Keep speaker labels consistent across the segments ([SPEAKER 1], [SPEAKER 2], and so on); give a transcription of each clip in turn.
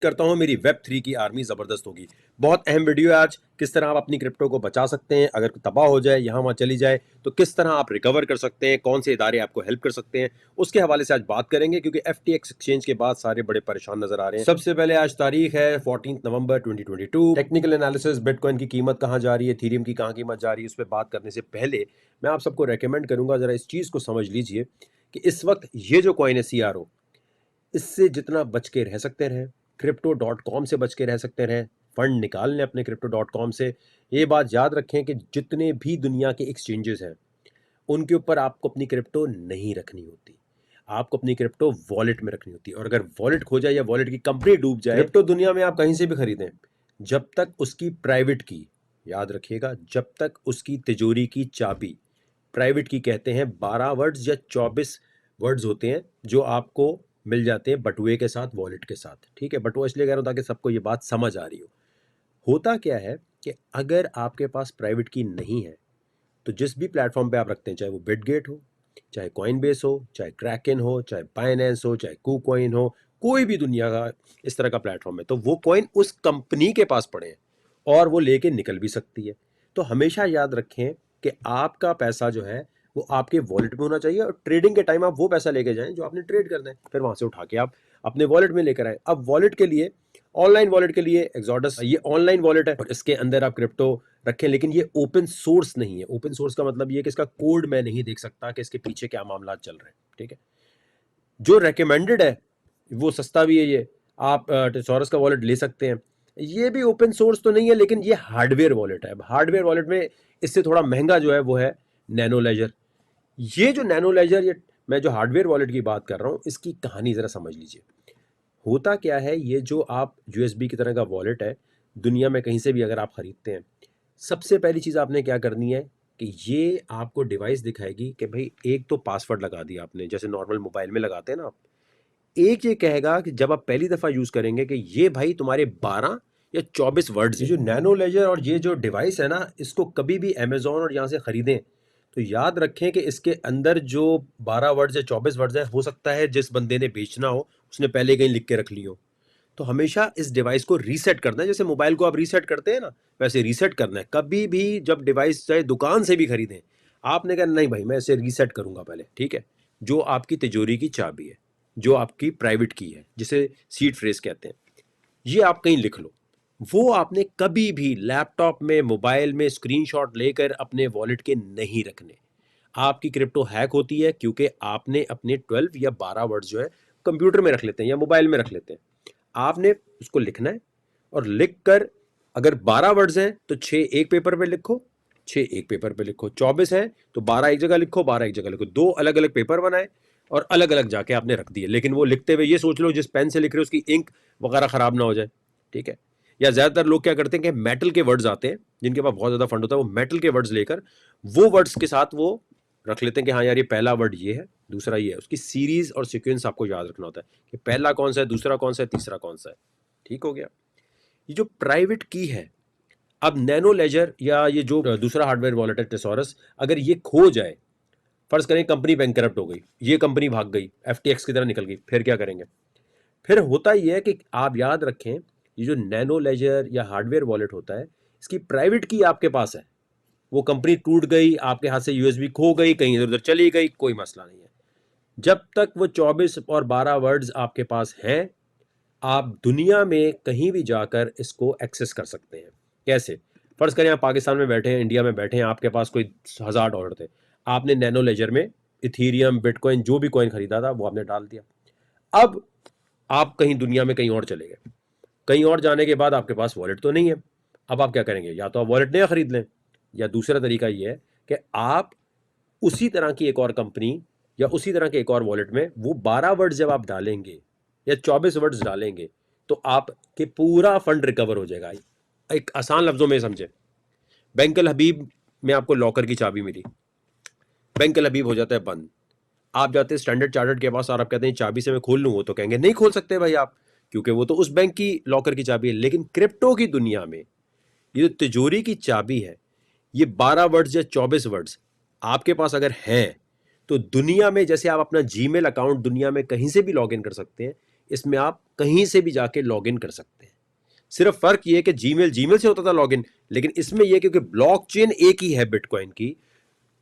[SPEAKER 1] करता हूं मेरी वेब 3 की आर्मी जबरदस्त होगी। बहुत अहम वीडियो है आज। किस तरह आप अपनी क्रिप्टो को बचा सकते हैं, अगर तबाह हो जाए, यहां वहां चली जाए तो किस तरह आप रिकवर कर सकते हैं, कौन से इदारे आपको हेल्प कर सकते हैं, उसके हवाले से आज बात करेंगे। क्योंकि FTX एक्सचेंज के बाद सारे बड़े परेशान नजर आ रहे हैं। सबसे पहले आज तारीख है 14 नवंबर 2022। टेक्निकल एनालिसिस, बिटकॉइन की कीमत कहां जा रही है, इथेरियम की कहां कीमत जा रही है, उस पर बात करने से पहले मैं आप सबको रेकमेंड करूंगा जरा इस चीज को समझ लीजिए कि इस वक्त ये जो कॉइन है CRO, इससे जितना बच के रह सकते रहें, crypto.com से बच के रह सकते रहें, फंड निकाल लें अपने crypto.com से। ये बात याद रखें कि जितने भी दुनिया के एक्सचेंजेस हैं उनके ऊपर आपको अपनी क्रिप्टो नहीं रखनी होती, आपको अपनी क्रिप्टो वॉलेट में रखनी होती है। और अगर वॉलेट खो जाए या वॉलेट की कंपनी डूब जाए, क्रिप्टो दुनिया में आप कहीं से भी खरीदें, जब तक उसकी प्राइवेट की, याद रखिएगा, जब तक उसकी तिजोरी की चाबी, प्राइवेट की कहते हैं 12 वर्ड्स या 24 वर्ड्स होते हैं जो आपको मिल जाते हैं बटुए के साथ, वॉलेट के साथ। ठीक है, बटुआ इसलिए कह रहा हूं ताकि सबको ये बात समझ आ रही हो। होता क्या है कि अगर आपके पास प्राइवेट की नहीं है तो जिस भी प्लेटफॉर्म पे आप रखते हैं, चाहे वो बिटगेट हो, चाहे कॉइनबेस हो, चाहे क्रैकन हो, चाहे बाइनेंस हो, चाहे कूकॉइन हो, कोई भी दुनिया का इस तरह का प्लेटफॉर्म है, तो वो कॉइन उस कंपनी के पास पड़े हैं और वो लेके निकल भी सकती है। तो हमेशा याद रखें कि आपका पैसा जो है वो आपके वॉलेट में होना चाहिए और ट्रेडिंग के टाइम आप वो पैसा लेके जाएं जो आपने ट्रेड करना है, फिर वहां से उठा के आप अपने वॉलेट में लेकर आए। अब वॉलेट के लिए, ऑनलाइन वॉलेट के लिए एक्सोडस ये ऑनलाइन वॉलेट है और इसके अंदर आप क्रिप्टो रखें, लेकिन ये ओपन सोर्स नहीं है। ओपन सोर्स का मतलब ये है कि इसका कोड मैं नहीं देख सकता कि इसके पीछे क्या मामला चल रहे हैं। ठीक है, जो रेकमेंडेड है वो सस्ता भी है, ये आप टेसोरस का वॉलेट ले सकते हैं। ये भी ओपन सोर्स तो नहीं है, लेकिन ये हार्डवेयर वॉलेट है। हार्डवेयर वॉलेट में इससे थोड़ा महंगा जो है वो है नैनो लेजर। ये जो नैनो लेजर, ये मैं जो हार्डवेयर वॉलेट की बात कर रहा हूँ, इसकी कहानी जरा समझ लीजिए। होता क्या है, ये जो आप USB की तरह का वॉलेट है, दुनिया में कहीं से भी अगर आप खरीदते हैं, सबसे पहली चीज़ आपने क्या करनी है कि ये आपको डिवाइस दिखाएगी कि भाई एक तो पासवर्ड लगा दिया आपने, जैसे नॉर्मल मोबाइल में लगाते हैं ना आप। एक ये कहेगा कि जब आप पहली दफ़ा यूज़ करेंगे कि ये भाई तुम्हारे 12 या 24 वर्ड्स। ये जो नैनो लेजर और ये जो डिवाइस है ना, इसको कभी भी अमेजोन और यहाँ से ख़रीदें तो याद रखें कि इसके अंदर जो 12 वर्ड्स या 24 वर्ड्स है, हो सकता है जिस बंदे ने बेचना हो उसने पहले कहीं लिख के रख ली हो। तो हमेशा इस डिवाइस को रीसेट करना है, जैसे मोबाइल को आप रीसेट करते हैं ना, वैसे रीसेट करना है। कभी भी जब डिवाइस चाहे दुकान से भी खरीदें, आपने कहा नहीं भाई मैं इसे रीसेट करूंगा पहले। ठीक है, जो आपकी तिजोरी की चाबी है, जो आपकी प्राइवेट की है, जिसे सीड फ्रेज कहते हैं, ये आप कहीं लिख लो। वो आपने कभी भी लैपटॉप में, मोबाइल में स्क्रीनशॉट लेकर अपने वॉलेट के नहीं रखने। आपकी क्रिप्टो हैक होती है क्योंकि आपने अपने 12 या 12 वर्ड्स जो है कंप्यूटर में रख लेते हैं या मोबाइल में रख लेते हैं। आपने उसको लिखना है और लिख कर, अगर 12 वर्ड्स हैं तो 6 एक पेपर पे लिखो, 6 एक पेपर पे लिखो। 24 है तो 12 एक जगह लिखो, 12 एक जगह लिखो। दो अलग अलग पेपर बनाए और अलग अलग जाके आपने रख दिए। लेकिन वो लिखते हुए ये सोच लो जिस पेन से लिख रहे हो उसकी इंक वगैरह खराब ना हो जाए। ठीक है, या ज्यादातर लोग क्या करते हैं कि मेटल के वर्ड्स आते हैं, जिनके पास बहुत ज्यादा फंड होता है, वो मेटल के वर्ड्स लेकर वो वर्ड्स के साथ वो रख लेते हैं कि हाँ यार ये पहला वर्ड ये है, दूसरा ये है। उसकी सीरीज और सीक्वेंस आपको याद रखना होता है कि पहला कौन सा है, दूसरा कौन सा है, तीसरा कौन सा है। ठीक हो गया। ये जो प्राइवेट की है, अब नैनो लेजर या ये जो दूसरा हार्डवेयर वॉलेट है टेसोरस, अगर ये खो जाए, फर्ज करें कंपनी बैंकरप्ट हो गई, ये कंपनी भाग गई, FTX की तरह निकल गई, फिर क्या करेंगे? फिर होता ये है कि आप याद रखें, ये जो नैनो लेजर या हार्डवेयर वॉलेट होता है, इसकी प्राइवेट की आपके पास है। वो कंपनी टूट गई, आपके हाथ से USB खो गई, कहीं इधर उधर चली गई, कोई मसला नहीं है। जब तक वो 24 और 12 वर्ड्स आपके पास हैं, आप दुनिया में कहीं भी जाकर इसको एक्सेस कर सकते हैं। कैसे? फर्ज करें आप पाकिस्तान में बैठे हैं, इंडिया में बैठे हैं, आपके पास कोई $1000 थे, आपने नैनो लेजर में इथीरियम, बिटकॉइन, जो भी कॉइन खरीदा था वो आपने डाल दिया। अब आप कहीं दुनिया में कहीं और चले गए, कहीं और जाने के बाद आपके पास वॉलेट तो नहीं है। अब आप क्या करेंगे? या तो आप वॉलेट नया खरीद लें, या दूसरा तरीका ये है कि आप उसी तरह की एक और कंपनी या उसी तरह के एक और वॉलेट में वो 12 वर्ड्स जब आप डालेंगे या 24 वर्ड्स डालेंगे तो आपके पूरा फंड रिकवर हो जाएगा। एक आसान लफ्जों में समझे, बैंक अल हबीब में आपको लॉकर की चाबी मिली, बैंक अल हबीब हो जाता है बंद। आप जाते हैं स्टैंडर्ड चार्टर्ड के पास और आप कहते हैं चाबी से मैं खोल लूँ, वो तो कहेंगे नहीं खोल सकते भाई आप, क्योंकि वो तो उस बैंक की लॉकर की चाबी है। लेकिन क्रिप्टो की दुनिया में ये जो तिजोरी की चाबी है, ये 12 वर्ड्स या 24 वर्ड्स आपके पास अगर हैं तो दुनिया में, जैसे आप अपना जीमेल अकाउंट दुनिया में कहीं से भी लॉग इन कर सकते हैं, इसमें आप कहीं से भी जाके लॉग इन कर सकते हैं। सिर्फ फर्क ये है कि जीमेल से होता था लॉग इन, लेकिन इसमें यह क्योंकि ब्लॉकचेन एक ही है, बिटकॉइन की,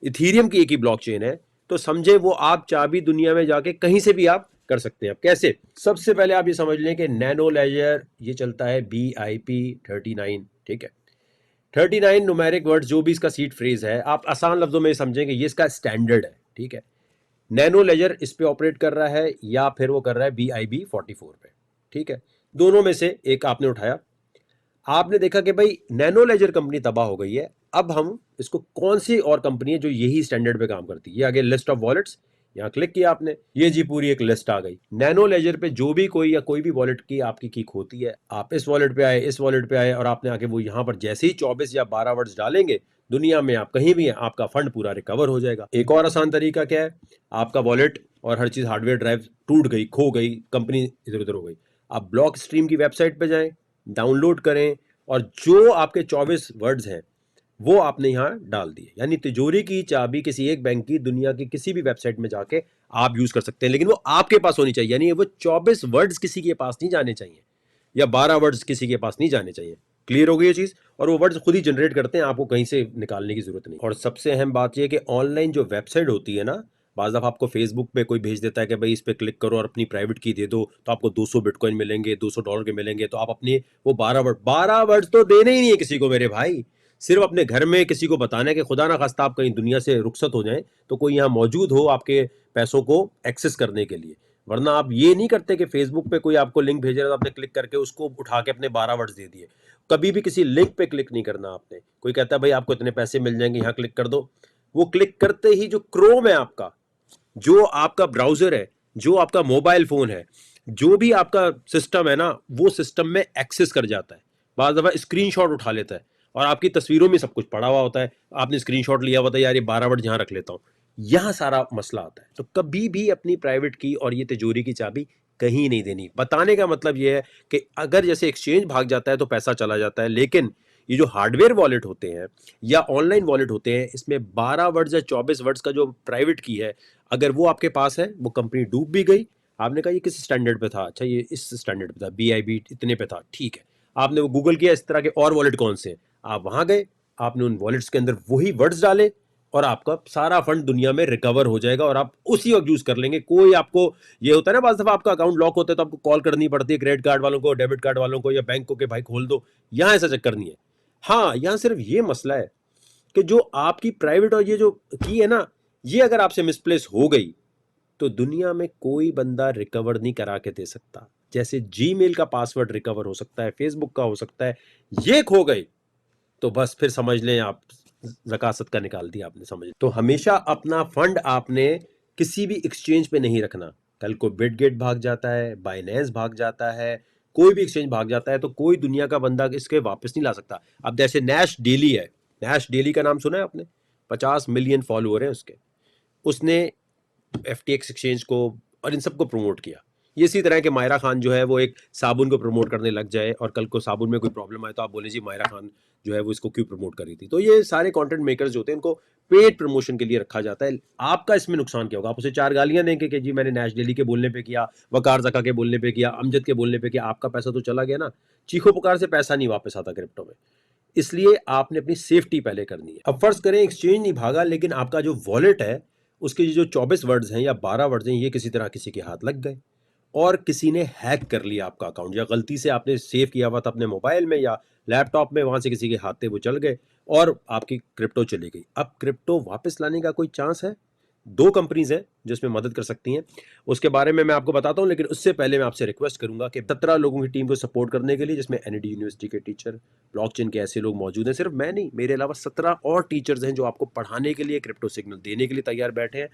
[SPEAKER 1] इथीरियम की एक ही ब्लॉकचेन है, तो समझे वो आप चाबी दुनिया में जाके कहीं से भी आप कर सकते हैं। अब कैसे? सबसे पहले आप ये समझ लें कि नैनो लेजर ये चलता है BIP39, ठीक है। 39 न्यूमेरिक वर्ड जो भी इसका सीड फ्रेज है, आप आसान लफ्जों में समझेंगे ये इसका स्टैंडर्ड है, ठीक है। नैनो लेजर इस पे ऑपरेट कर रहा है या फिर वो कर रहा है BIB44 पे, ठीक है। दोनों में से एक आपने उठाया, आपने देखा कि भाई नैनो लेजर कंपनी तबाह हो गई है, अब हम इसको कौन सी और कंपनी है जो यही स्टैंडर्ड पे काम करती है, ये आगे लिस्ट ऑफ वॉलेट्स, यहाँ क्लिक किया आपने, ये जी पूरी एक लिस्ट आ गई। नैनो लेजर पे जो भी कोई या कोई भी वॉलेट की आपकी की खोती है, आप इस वॉलेट पे आए, इस वॉलेट पे आए, और आपने आके वो यहाँ पर जैसे ही 24 या 12 वर्ड्स डालेंगे, दुनिया में आप कहीं भी हैं, आपका फंड पूरा रिकवर हो जाएगा। एक और आसान तरीका क्या है, आपका वॉलेट और हर चीज हार्डवेयर ड्राइव टूट गई, खो गई, कंपनी इधर उधर हो गई, आप ब्लॉक स्ट्रीम की वेबसाइट पे जाएं, डाउनलोड करें, और जो आपके 24 वर्ड्स हैं वो आपने यहां डाल दिए, यानी तिजोरी की चाबी किसी एक बैंक की दुनिया की किसी भी वेबसाइट में जाके आप यूज कर सकते हैं, लेकिन वो आपके पास होनी चाहिए, यानी वो 24 वर्ड्स किसी के पास नहीं जाने चाहिए, या 12 वर्ड्स किसी के पास नहीं जाने चाहिए। क्लियर हो गई ये चीज? और वो वर्ड्स खुद ही जनरेट करते हैं, आपको कहीं से निकालने की जरूरत नहीं। और सबसे अहम बात यह कि ऑनलाइन जो वेबसाइट होती है ना, बाज़ दफ़ा आपको फेसबुक पे कोई भेज देता है कि भाई इस पे क्लिक करो और अपनी प्राइवेट की दे दो, तो आपको 200 बिटकॉइन मिलेंगे, $200 के मिलेंगे, तो आप अपने वो 12 वर्ड तो देने ही नहीं है किसी को मेरे भाई, सिर्फ अपने घर में किसी को बताना है कि खुदा ना खास्ता आप कहीं दुनिया से रुखसत हो जाएं तो कोई यहाँ मौजूद हो आपके पैसों को एक्सेस करने के लिए। वरना आप ये नहीं करते कि फेसबुक पे कोई आपको लिंक भेज रहा है तो आपने क्लिक करके उसको उठा के अपने 12 वर्ड्स दे दिए। कभी भी किसी लिंक पे क्लिक नहीं करना आपने। कोई कहता है भाई आपको इतने पैसे मिल जाएंगे, यहाँ क्लिक कर दो, वो क्लिक करते ही जो क्रोम है आपका, जो आपका ब्राउजर है, जो आपका मोबाइल फोन है, जो भी आपका सिस्टम है ना, वो सिस्टम में एक्सेस कर जाता है। बाज़ दफ़ा स्क्रीनशॉट उठा लेता है और आपकी तस्वीरों में सब कुछ पड़ा हुआ होता है, आपने स्क्रीनशॉट लिया हुआ था, यार ये 12 वर्ड यहाँ रख लेता हूँ, यहाँ सारा मसला आता है। तो कभी भी अपनी प्राइवेट की और ये तिजोरी की चाबी कहीं नहीं देनी। बताने का मतलब ये है कि अगर जैसे एक्सचेंज भाग जाता है तो पैसा चला जाता है, लेकिन ये जो हार्डवेयर वॉलेट होते हैं या ऑनलाइन वॉलेट होते हैं, इसमें 12 वर्ड्स या 24 वर्ड्स का जो प्राइवेट की है, अगर वो आपके पास है, वो कंपनी डूब भी गई, आपने कहा ये किस स्टैंडर्ड पे था, अच्छा ये इस स्टैंडर्ड पे था, BIB इतने पे था, ठीक है, आपने वो गूगल किया इस तरह के और वॉलेट कौन से हैं, आप वहां गए, आपने उन वॉलेट्स के अंदर वही वर्ड्स डाले, और आपका सारा फंड दुनिया में रिकवर हो जाएगा और आप उसी वक्त यूज कर लेंगे। कोई आपको, ये होता है ना बाज़ दफा आपका अकाउंट लॉक होता है तो आपको कॉल करनी पड़ती है क्रेडिट कार्ड वालों को, डेबिट कार्ड वालों को, या बैंक को कि भाई खोल दो, यहां ऐसा चक्कर नहीं है। हाँ, यहां सिर्फ ये मसला है कि जो आपकी प्राइवेट और ये जो की है ना, ये अगर आपसे मिसप्लेस हो गई तो दुनिया में कोई बंदा रिकवर नहीं करा के दे सकता। जैसे जीमेल का पासवर्ड रिकवर हो सकता है, फेसबुक का हो सकता है, ये खो गई तो बस फिर समझ लें आप ज़कासत का निकाल दिया आपने, समझ। तो हमेशा अपना फंड आपने किसी भी एक्सचेंज पे नहीं रखना। कल को बिटगेट भाग जाता है, बाइनेंस भाग जाता है, कोई भी एक्सचेंज भाग जाता है तो कोई दुनिया का बंदा इसके वापस नहीं ला सकता। अब जैसे नैश डेली है, नैश डेली का नाम सुना है आपने? 50 मिलियन फॉलोअर हैं उसके। उसने FTX एक्सचेंज को और इन सबको प्रमोट किया। ये इसी तरह के मायरा खान जो है वो एक साबुन को प्रमोट करने लग जाए और कल को साबुन में कोई प्रॉब्लम आए तो आप बोले जी मायरा खान जो है वो इसको क्यों प्रमोट कर रही थी। तो ये सारे कंटेंट मेकर्स जो होते हैं इनको पेड प्रमोशन के लिए रखा जाता है। आपका इसमें नुकसान क्या होगा? आप उसे 4 गालियां देंगे कि जी मैंने नैश डेली के बोलने पे किया, वकार जका के बोलने पे किया, अमजद के बोलने पे किया, आपका पैसा तो चला गया ना। चीखो पुकार से पैसा नहीं वापस आता क्रिप्टो में, इसलिए आपने अपनी सेफ्टी पहले करनी है। अब फर्ज करें एक्सचेंज नहीं भागा, लेकिन आपका जो वॉलेट है उसके जो 24 वर्ड्स हैं या 12 वर्ड्स हैं, ये किसी तरह किसी के हाथ लग गए और किसी ने हैक कर लिया आपका अकाउंट, या गलती से आपने सेव किया हुआ था अपने मोबाइल में या लैपटॉप में, वहां से किसी के हाथ थे वो चल गए और आपकी क्रिप्टो चली गई। अब क्रिप्टो वापस लाने का कोई चांस है? 2 कंपनीज हैं जो इसमें मदद कर सकती हैं, उसके बारे में मैं आपको बताता हूं, लेकिन उससे पहले मैं आपसे रिक्वेस्ट करूंगा कि 17 लोगों की टीम को सपोर्ट करने के लिए, जिसमें NID यूनिवर्सिटी के टीचर, ब्लॉकचेन के ऐसे लोग मौजूद हैं, सिर्फ मैं नहीं, मेरे अलावा 17 और टीचर्स हैं जो आपको पढ़ाने के लिए, क्रिप्टो सिग्नल देने के लिए तैयार बैठे हैं।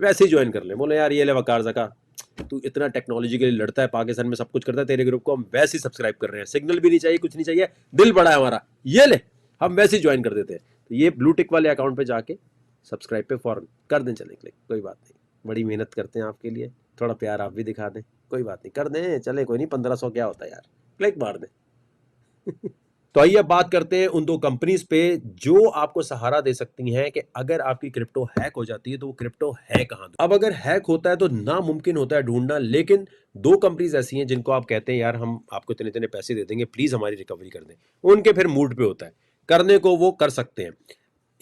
[SPEAKER 1] वैसे ही ज्वाइन कर ले, बोले यार ये ले वकार जका, तू इतना टेक्नोलॉजी के लिए लड़ता है, पाकिस्तान में सब कुछ करता है, तेरे ग्रुप को हम वैसे ही सब्सक्राइब कर रहे हैं, सिग्नल भी नहीं चाहिए, कुछ नहीं चाहिए, दिल बड़ा है हमारा, ये ले हम वैसे ही ज्वाइन कर देते हैं। तो ये ब्लू टिक वाले अकाउंट पे जाके सब्सक्राइब पे फौरन कर दें, चले क्लिक, कोई बात नहीं, बड़ी मेहनत करते हैं आपके लिए, थोड़ा प्यार आप भी दिखा दें, कोई बात नहीं, कर दें, चले कोई नहीं, 1500 क्या होता है यार, क्लिक मार दें। तो आइए अब बात करते हैं उन 2 कंपनीज पे जो आपको सहारा दे सकती हैं कि अगर आपकी क्रिप्टो हैक हो जाती है तो वो क्रिप्टो है कहां। अब अगर हैक होता है तो नामुमकिन होता है ढूंढना, लेकिन दो कंपनीज ऐसी हैं जिनको आप कहते हैं यार हम आपको इतने इतने पैसे दे देंगे, प्लीज हमारी रिकवरी कर दें, उनके फिर मूड पे होता है, करने को वो कर सकते हैं।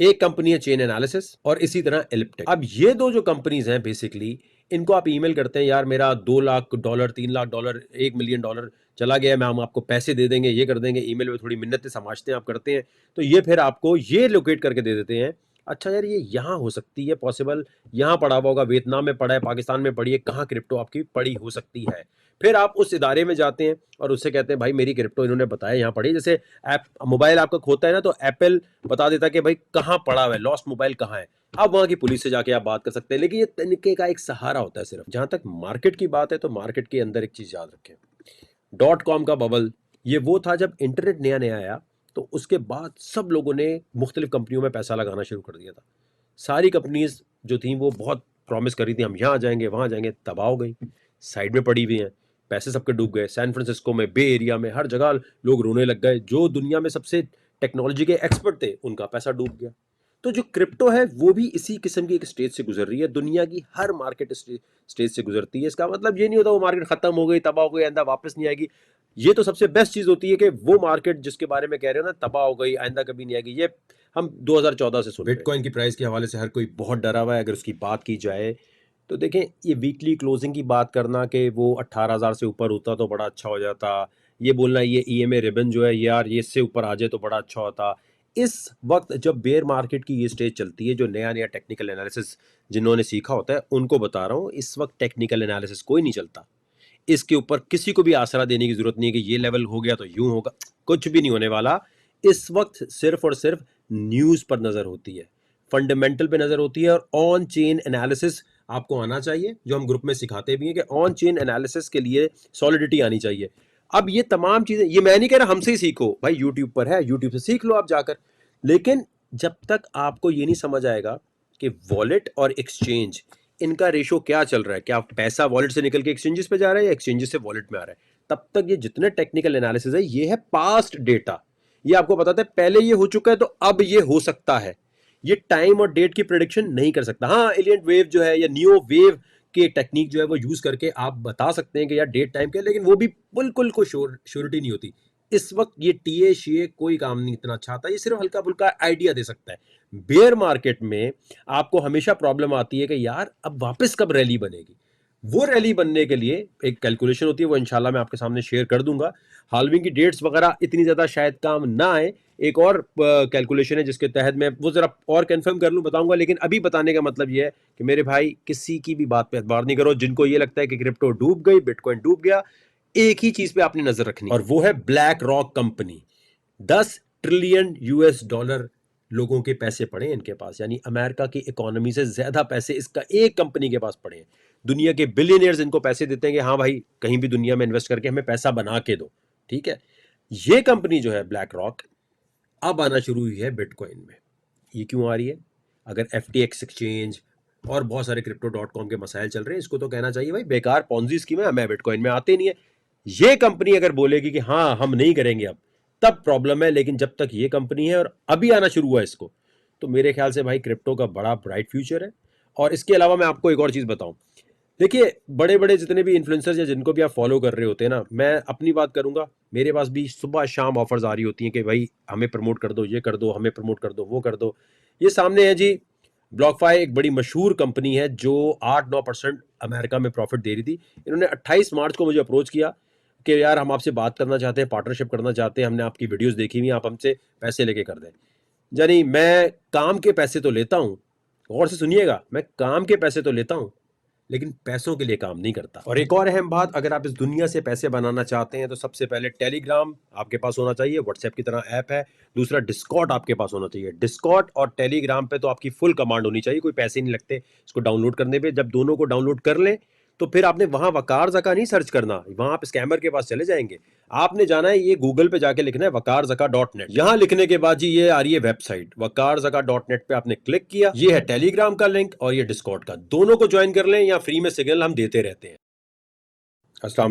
[SPEAKER 1] एक कंपनी है चेन एनालिसिस और इसी तरह एलिप्टिक। अब ये दो जो कंपनीज हैं बेसिकली, इनको आप ईमेल करते हैं यार मेरा $2 लाख, $3 लाख, $1 मिलियन चला गया, मैं हम आपको पैसे दे देंगे, ये कर देंगे, ईमेल में थोड़ी मिन्नतें समझते हैं आप, करते हैं, तो ये फिर आपको ये लोकेट करके दे देते हैं। अच्छा यार ये यहाँ हो सकती है पॉसिबल, यहाँ पड़ा हुआ होगा, वियतनाम में पड़ा है, पाकिस्तान में पड़ी है, कहाँ क्रिप्टो आपकी पड़ी हो सकती है। फिर आप उस इदारे में जाते हैं और उससे कहते हैं भाई मेरी क्रिप्टो इन्होंने बताया यहाँ पड़ी। जैसे ऐप मोबाइल आपका खोता है ना, तो एप्पल बता देता है कि भाई कहाँ पड़ा हुआ है, लॉस्ट मोबाइल कहाँ है। अब वहां की पुलिस से जाके आप बात कर सकते हैं, लेकिन ये तरीके का एक सहारा होता है सिर्फ। जहां तक मार्केट की बात है तो मार्केट के अंदर एक चीज याद रखें, .com का बबल ये वो था जब इंटरनेट नया नया आया, तो उसके बाद सब लोगों ने मुख्तलिफ कंपनियों में पैसा लगाना शुरू कर दिया था। सारी कंपनीज जो थी वो बहुत प्रॉमिस कर रही थी हम यहाँ जाएंगे वहाँ जाएंगे, तबाह हो गई, साइड में पड़ी हुई हैं, पैसे सबके डूब गए। सैन फ्रांसिस्को में, बे एरिया में, हर जगह लोग रोने लग गए। जो दुनिया में सबसे टेक्नोलॉजी के एक्सपर्ट थे उनका पैसा डूब गया। तो जो क्रिप्टो है वो भी इसी किस्म की एक स्टेज से गुजर रही है, दुनिया की हर मार्केट स्टेज से गुजरती है। इसका मतलब ये नहीं होता वो मार्केट खत्म हो गई, तबाह हो गई, आइंदा वापस नहीं आएगी। ये तो सबसे बेस्ट चीज होती है कि वो मार्केट जिसके बारे में कह रहे हो ना तबाह हो गई, आइंदा कभी नहीं आएगी, ये हम 2014 से सुन रहे हैं। बिटकॉइन की प्राइस के हवाले से हर कोई बहुत डरा हुआ है। अगर उसकी बात की जाए तो देखें, ये वीकली क्लोजिंग की बात करना कि वो 18,000 से ऊपर होता तो बड़ा अच्छा हो जाता, ये बोलना ये ईएमए रिबन जो है यार ये इससे ऊपर आ जाए तो बड़ा अच्छा होता। इस वक्त जब बेयर मार्केट की ये स्टेज चलती है, जो नया नया टेक्निकल एनालिसिस जिन्होंने सीखा होता है उनको बता रहा हूँ, इस वक्त टेक्निकल एनालिसिस कोई नहीं चलता। इसके ऊपर किसी को भी आसरा देने की जरूरत नहीं है कि ये लेवल हो गया तो यूं होगा, कुछ भी नहीं होने वाला। इस वक्त सिर्फ और सिर्फ न्यूज पर नजर होती है, फंडामेंटल पे नजर होती है, और ऑन चेन एनालिसिस आपको आना चाहिए, जो हम ग्रुप में सिखाते भी हैं कि ऑन चेन एनालिसिस के लिए सॉलिडिटी आनी चाहिए। अब ये तमाम चीजें, ये मैं नहीं कह रहा हमसे ही सीखो भाई, यूट्यूब पर है, यूट्यूब से सीख लो आप जाकर, लेकिन जब तक आपको ये नहीं समझ आएगा कि वॉलेट और एक्सचेंज इनका रेशो क्या चल रहा है, क्या पैसा वॉलेट से निकल के एक्सचेंजेस पे जा रहा है या एक्सचेंजेस से वॉलेट में आ रहा है, तब तक ये जितने टेक्निकल एनालिसिस है ये है पास्ट डेटा। ये आपको बताता है पहले ये हो चुका है तो अब ये हो सकता है। ये टाइम और डेट की प्रेडिक्शन नहीं कर सकता। हाँ, एलियंट वेव जो है या नियो वेव के टेक्निक जो है वो यूज करके आप बता सकते हैं कि यार डेट टाइम क्या, लेकिन वो भी बिल्कुल कोई श्योरिटी नहीं होती। इस वक्त ये टीए शीए कोई काम नहीं इतना अच्छा आता, ये सिर्फ हल्का फुल्का आइडिया दे सकता है। बेयर मार्केट में आपको हमेशा प्रॉब्लम आती है कि यार अब वापस कब रैली बनेगी। वो रैली बनने के लिए एक कैलकुलेशन होती है, वो इंशाल्लाह मैं आपके सामने शेयर कर दूंगा। हाल्विंग की डेट्स वगैरह इतनी ज़्यादा शायद काम ना आए, एक और कैलकुलेशन है जिसके तहत मैं वो ज़रा और कंफर्म कर लूँ बताऊंगा। लेकिन अभी बताने का मतलब ये है कि मेरे भाई किसी की भी बात पे एतबार नहीं करो। जिनको ये लगता है कि क्रिप्टो डूब गई, बिटकॉइन डूब गया, एक ही चीज़ पे आपने नज़र रखनी और वो है black rock company. 10 trillion US dollar लोगों के पैसे पड़े हैं इनके पास, यानी अमेरिका की इकोनॉमी से ज्यादा पैसे इसका एक कंपनी के पास पड़े हैं। दुनिया के बिलियनियर्स इनको पैसे देते हैं कि हाँ भाई कहीं भी दुनिया में इन्वेस्ट करके हमें पैसा बना के दो, ठीक है। ये कंपनी जो है ब्लैक रॉक अब आना शुरू हुई है बिटकॉइन में। ये क्यों आ रही है? अगर FTX एक्सचेंज और बहुत सारे crypto.com के मसाइल चल रहे हैं, इसको तो कहना चाहिए भाई बेकार पॉन्जी स्कीम है, हमें बिटकॉइन में आते नहीं है। ये कंपनी अगर बोलेगी कि हाँ हम नहीं करेंगे अब, तब प्रॉब्लम है। लेकिन जब तक ये कंपनी है और अभी आना शुरू हुआ इसको, तो मेरे ख्याल से भाई क्रिप्टो का बड़ा ब्राइट फ्यूचर है। और इसके अलावा मैं आपको एक और चीज़ बताऊं, देखिए बड़े बड़े जितने भी इन्फ्लुएंसर्स या जिनको भी आप फॉलो कर रहे होते हैं ना, मैं अपनी बात करूंगा, मेरे पास भी सुबह शाम ऑफर्स आ रही होती हैं कि भाई हमें प्रमोट कर दो, ये कर दो, हमें प्रमोट कर दो, वो कर दो। ये सामने है जी, ब्लॉकफाई एक बड़ी मशहूर कंपनी है जो 8-9% अमेरिका में प्रॉफिट दे रही थी। इन्होंने 28 मार्च को मुझे अप्रोच किया कि यार हम आपसे बात करना चाहते हैं, पार्टनरशिप करना चाहते हैं, हमने आपकी वीडियोस देखी हुई, आप हमसे पैसे लेके कर दें। यानी मैं काम के पैसे तो लेता हूँ, गौर से सुनिएगा, मैं काम के पैसे तो लेता हूँ लेकिन पैसों के लिए काम नहीं करता। और एक और अहम बात, अगर आप इस दुनिया से पैसे बनाना चाहते हैं तो सबसे पहले टेलीग्राम आपके पास होना चाहिए, व्हाट्सएप की तरह ऐप है। दूसरा डिस्कॉर्ड आपके पास होना चाहिए। डिस्कॉर्ड और टेलीग्राम पे तो आपकी फुल कमांड होनी चाहिए, कोई पैसे नहीं लगते इसको डाउनलोड करने पे। जब दोनों को डाउनलोड कर लें तो फिर आपने वहां वकार ज़का नहीं सर्च करना, वहां आप स्कैमर के पास चले जाएंगे। आपने जाना है ये गूगल पे जाके लिखना है wakarzaka.net। यहां लिखने के बाद जी ये आ रही है वेबसाइट wakarzaka.net पे आपने क्लिक किया, ये है टेलीग्राम का लिंक और ये डिस्कॉर्ड का, दोनों को ज्वाइन कर लें, या फ्री में सिग्नल हम देते रहते हैं। अस्सलाम वालेकुम।